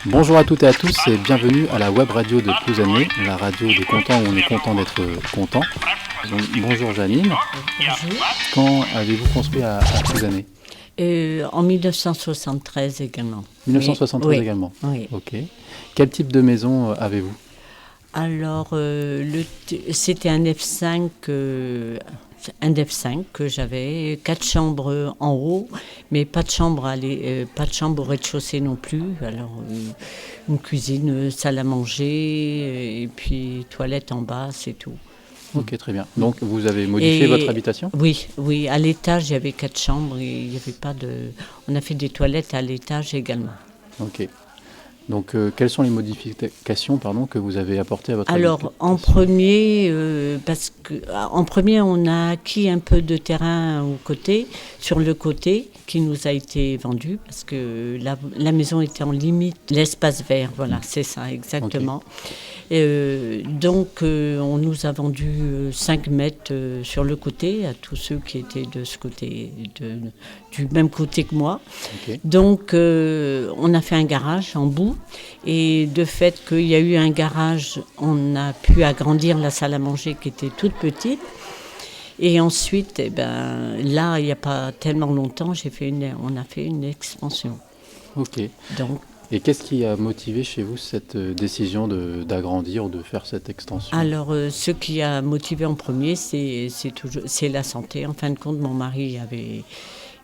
Bonjour à toutes et à tous et bienvenue à la web radio de Plouzané, la radio des contents où on est content d'être content. Donc, bonjour Janine. Bonjour. Quand avez-vous construit à Plouzané ? En 1973 également. 1973 oui. également. Oui. Ok. Quel type de maison avez-vous ? Alors, c'était un F5, que j'avais, 4 chambres en haut, mais pas de chambre au rez-de-chaussée non plus. Alors, une cuisine, salle à manger, et puis toilette en bas, c'est tout. Ok, très bien. Donc vous avez modifié votre habitation ? Oui. À l'étage, il y avait 4 chambres et il n'y avait pas de... On a fait des toilettes à l'étage également. Ok. Donc, quelles sont les modifications que vous avez apportées à votre Alors, habitation ? en premier, on a acquis un peu de terrain sur le côté, qui nous a été vendu, parce que la maison était en limite, l'espace vert, voilà, c'est ça, exactement. Okay. On nous a vendu 5 mètres sur le côté, à tous ceux qui étaient de ce côté, du même côté que moi. Okay. Donc, on a fait un garage en bout, et de fait qu'il y a eu un garage, on a pu agrandir la salle à manger qui était toute petite. Et ensuite, là, il n'y a pas tellement longtemps, on a fait une expansion. Ok. Donc, et qu'est-ce qui a motivé chez vous cette décision d'agrandir ou de faire cette extension ? Alors, ce qui a motivé en premier, c'est la santé. En fin de compte, mon mari avait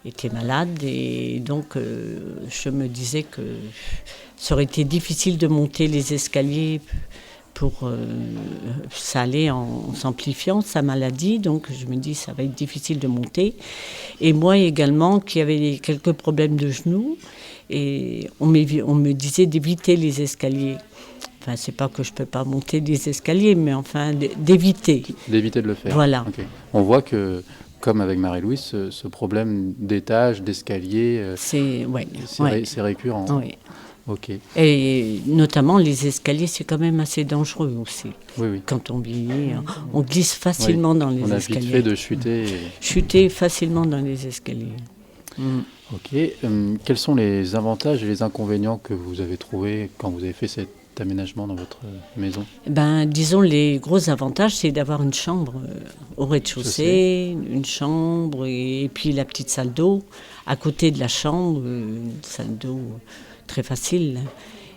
été malade et donc je me disais que ça aurait été difficile de monter les escaliers ça allait en s'amplifiant, sa maladie, donc je me dis ça va être difficile de monter. Et moi également, qui avait quelques problèmes de genoux, et on me disait d'éviter les escaliers. Enfin, c'est pas que je peux pas monter des escaliers, mais enfin, d'éviter. D'éviter de le faire. Voilà. Okay. On voit que, comme avec Marie-Louise, ce problème d'étage, d'escalier, c'est récurrent. Oui. Okay. Et notamment les escaliers, c'est quand même assez dangereux aussi. Oui. Quand on vieillit, on glisse facilement dans les escaliers. On a vite fait de chuter. Chuter facilement dans les escaliers. Ok. Quels sont les avantages et les inconvénients que vous avez trouvés quand vous avez fait cet aménagement dans votre maison ? Disons, les gros avantages, c'est d'avoir une chambre au rez-de-chaussée, une chambre et puis la petite salle d'eau. À côté de la chambre, une salle d'eau très facile.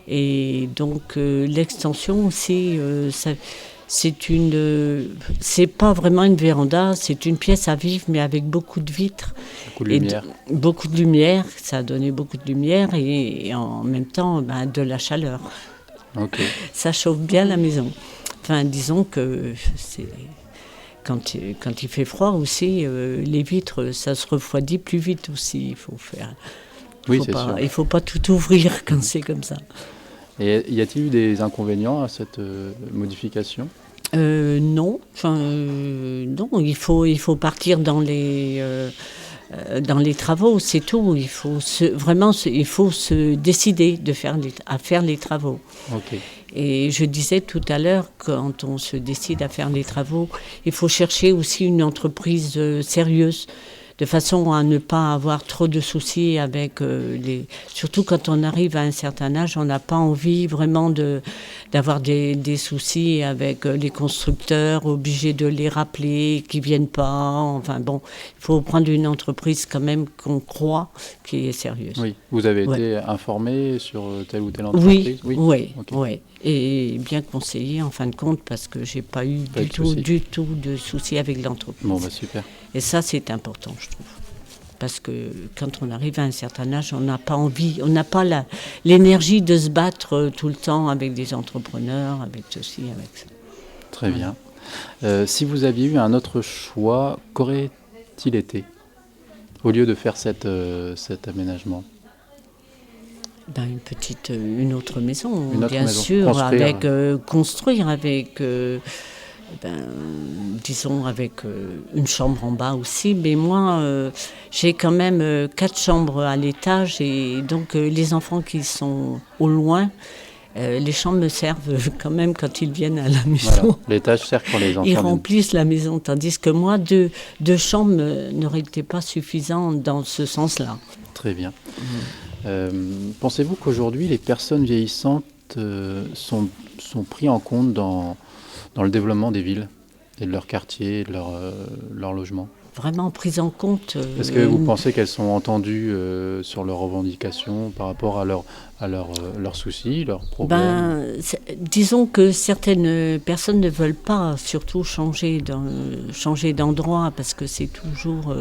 Et donc, l'extension aussi, c'est pas vraiment une véranda, c'est une pièce à vivre, mais avec beaucoup de vitres. Beaucoup de lumière, ça a donné beaucoup de lumière et en même temps, de la chaleur. Okay. Ça chauffe bien la maison. Enfin, disons que quand il fait froid aussi, les vitres, ça se refroidit plus vite aussi. Il faut faire. Il faut pas tout ouvrir quand c'est comme ça. Et y a-t-il eu des inconvénients à cette modification ? Non. Non. Il faut partir dans les travaux, c'est tout. Il faut se décider à faire les travaux. Okay. Et je disais tout à l'heure, quand on se décide à faire les travaux, il faut chercher aussi une entreprise sérieuse, de façon à ne pas avoir trop de soucis avec Surtout quand on arrive à un certain âge, on n'a pas envie vraiment d'avoir des soucis avec les constructeurs, obligés de les rappeler, qui ne viennent pas. Enfin bon, il faut prendre une entreprise quand même qu'on croit qui est sérieuse. Oui, vous avez été informé sur telle ou telle entreprise ? Oui. Et bien conseillé en fin de compte, parce que je n'ai pas eu du tout de soucis avec l'entreprise. Bon, super. Et ça, c'est important, je trouve. Parce que quand on arrive à un certain âge, on n'a pas envie, on n'a pas l'énergie de se battre tout le temps avec des entrepreneurs, avec ceci, avec ça. Très bien. Si vous aviez eu un autre choix, qu'aurait-il été au lieu de faire cet aménagement ? Une autre maison, bien sûr, construire avec... disons avec une chambre en bas aussi, mais moi j'ai quand même 4 chambres à l'étage et donc les enfants qui sont au loin, les chambres me servent quand même quand ils viennent à la maison. Voilà, l'étage sert pour les enfants. Ils remplissent la maison, tandis que moi, deux chambres n'auraient été pas suffisantes dans ce sens-là. Très bien. Pensez-vous qu'aujourd'hui, les personnes vieillissantes sont prises en compte dans le développement des villes et de leurs quartiers, et de leur logement? Vraiment prise en compte. Est-ce que vous pensez qu'elles sont entendues sur leurs revendications par rapport à leurs soucis, leurs problèmes? Disons que certaines personnes ne veulent pas surtout changer d'endroit parce que c'est toujours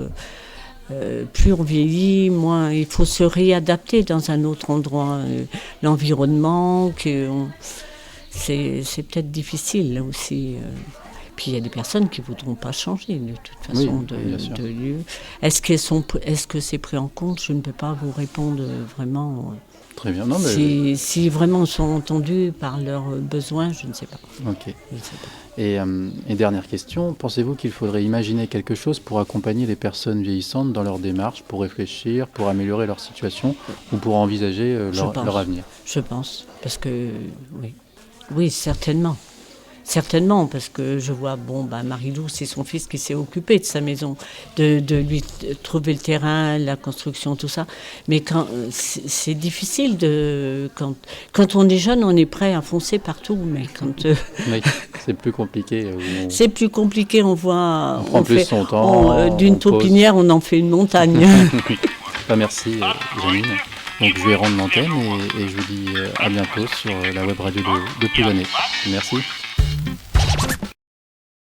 plus on vieillit, moins il faut se réadapter dans un autre endroit. L'environnement, c'est peut-être difficile là aussi. Puis il y a des personnes qui ne voudront pas changer de toute façon Oui, bien sûr. de lieu. Est-ce que c'est pris en compte? Je ne peux pas vous répondre vraiment. Très bien. Non, mais Si vraiment sont entendus par leurs besoins, je ne sais pas. ok. Je ne sais pas. Et dernière question, pensez-vous qu'il faudrait imaginer quelque chose pour accompagner les personnes vieillissantes dans leur démarche, pour réfléchir, pour améliorer leur situation ou pour envisager leur avenir? Je pense, parce que oui, oui, certainement. Certainement, parce que je vois, Marie-Lou, c'est son fils qui s'est occupé de sa maison, de lui trouver le terrain, la construction, tout ça. Mais c'est difficile quand on est jeune, on est prêt à foncer partout, mais quand Oui, c'est plus compliqué. c'est plus compliqué, on voit, On prend plus son temps, d'une on pose. taupinière, on en fait une montagne. Merci, Janine. Donc je vais rendre l'antenne et je vous dis à bientôt sur la web radio de Plouzané. Merci.